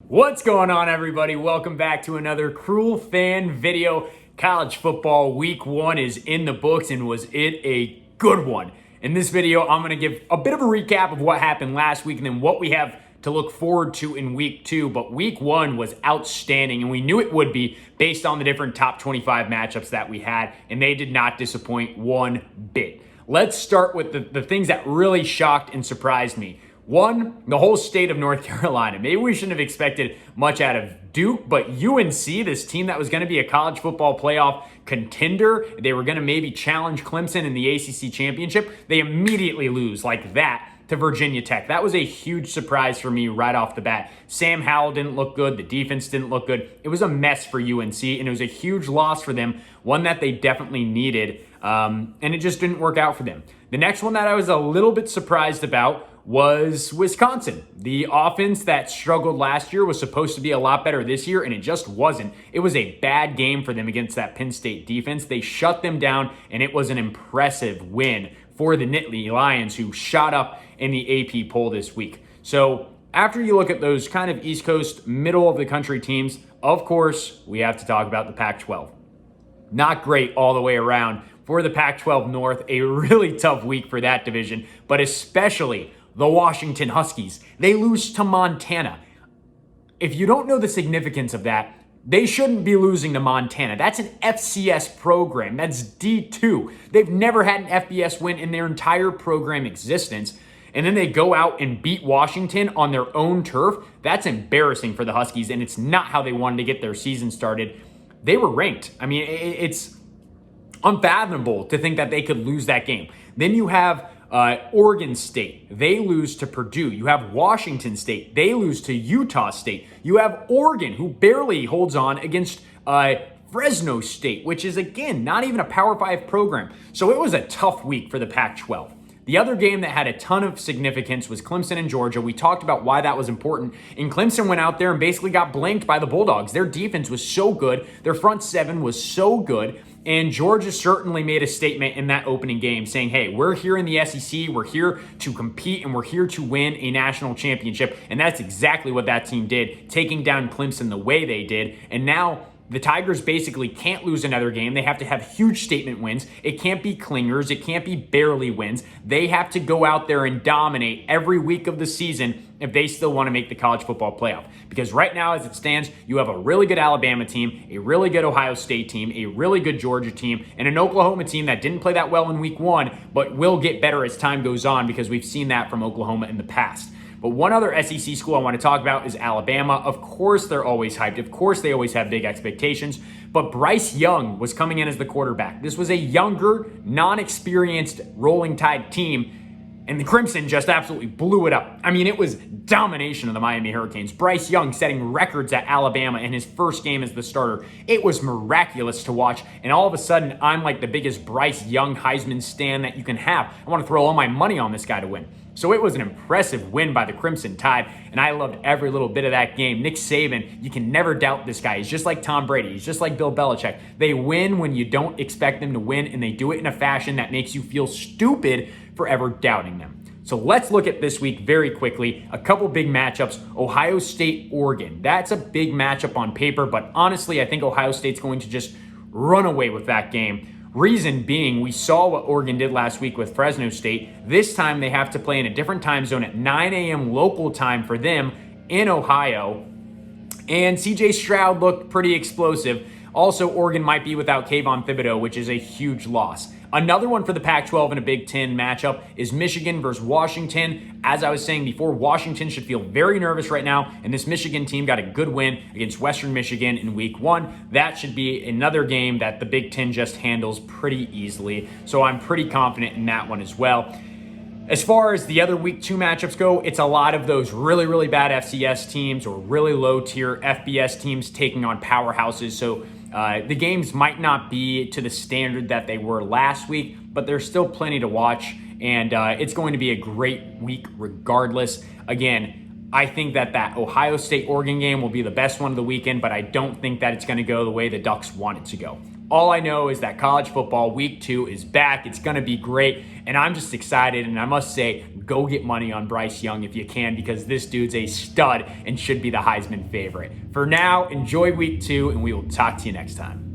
What's going on, everybody? Welcome back to another Cruel Fan video. College football week 1 is in the books, and was it a good one? In this video, I'm going to give a bit of a recap of what happened last week and then what we have to look forward to in week 2. But week 1 was outstanding, and we knew it would be based on the different top 25 matchups that we had, and they did not disappoint one bit. Let's start with the things that really shocked and surprised me. One, the whole state of North Carolina. Maybe we shouldn't have expected much out of Duke, but UNC, this team that was going to be a college football playoff contender, they were going to maybe challenge Clemson in the ACC championship, they immediately lose like that to Virginia Tech. That was a huge surprise for me right off the bat. Sam Howell didn't look good. The defense didn't look good. It was a mess for UNC, and it was a huge loss for them, one that they definitely needed, and it just didn't work out for them. The next one that I was a little bit surprised about was Wisconsin. The offense that struggled last year was supposed to be a lot better this year, and it just wasn't. It was a bad game for them against that Penn State defense. They shut them down, and it was an impressive win for the Nittany Lions, who shot up in the AP poll this week. So after you look at those kind of East Coast, middle of the country teams, of course, we have to talk about the Pac-12. Not great all the way around for the Pac-12 North. A really tough week for that division, but especially the Washington Huskies. They lose to Montana. If you don't know the significance of that, they shouldn't be losing to Montana. That's an FCS program. That's D2. They've never had an FBS win in their entire program existence. And then they go out and beat Washington on their own turf. That's embarrassing for the Huskies, and it's not how they wanted to get their season started. They were ranked. I mean, it's unfathomable to think that they could lose that game. Then you have Oregon State. They lose to Purdue. You have Washington State. They lose to Utah State. You have Oregon, who barely holds on against Fresno State, which is, again, not even a Power 5 program. So it was a tough week for the Pac-12. The other game that had a ton of significance was Clemson and Georgia. We talked about why that was important, and Clemson went out there and basically got blanked by the Bulldogs. Their defense was so good. Their front seven was so good. And Georgia certainly made a statement in that opening game saying, hey, we're here in the SEC, we're here to compete, and we're here to win a national championship. And that's exactly what that team did, taking down Clemson the way they did. And now the Tigers basically can't lose another game. They have to have huge statement wins. It can't be clingers. It can't be barely wins. They have to go out there and dominate every week of the season if they still want to make the college football playoff. Because right now, as it stands, you have a really good Alabama team, a really good Ohio State team, a really good Georgia team, and an Oklahoma team that didn't play that well in week 1, but will get better as time goes on, because we've seen that from Oklahoma in the past. But one other SEC school I want to talk about is Alabama. Of course, they're always hyped. Of course, they always have big expectations. But Bryce Young was coming in as the quarterback. This was a younger, non-experienced Rolling Tide team, and the Crimson just absolutely blew it up. I mean, it was domination of the Miami Hurricanes. Bryce Young setting records at Alabama in his first game as the starter. It was miraculous to watch, and all of a sudden, I'm like the biggest Bryce Young Heisman stan that you can have. I want to throw all my money on this guy to win. So it was an impressive win by the Crimson Tide, and I loved every little bit of that game. Nick Saban, you can never doubt this guy. He's just like Tom Brady. He's just like Bill Belichick. They win when you don't expect them to win, and they do it in a fashion that makes you feel stupid for ever doubting them. So let's look at this week very quickly. A couple big matchups. Ohio State, Oregon. That's a big matchup on paper, but honestly, I think Ohio State's going to just run away with that game. Reason being, we saw what Oregon did last week with Fresno State. This time they have to play in a different time zone at 9 a.m. local time for them in Ohio. And CJ Stroud looked pretty explosive. Also, Oregon might be without Kayvon Thibodeau, which is a huge loss. Another one for the Pac-12 in a Big Ten matchup is Michigan versus Washington. As I was saying before, Washington should feel very nervous right now, and this Michigan team got a good win against Western Michigan in week 1. That should be another game that the Big Ten just handles pretty easily, so I'm pretty confident in that one as well. As far as the other week 2 matchups go, it's a lot of those really, really bad FCS teams or really low-tier FBS teams taking on powerhouses, so the games might not be to the standard that they were last week, but there's still plenty to watch, and it's going to be a great week regardless. Again, I think that Ohio State-Oregon game will be the best one of the weekend, but I don't think that it's going to go the way the Ducks want it to go. All I know is that college football week 2 is back. It's going to be great, and I'm just excited. And I must say, go get money on Bryce Young if you can, because this dude's a stud and should be the Heisman favorite. For now, enjoy week 2, and we will talk to you next time.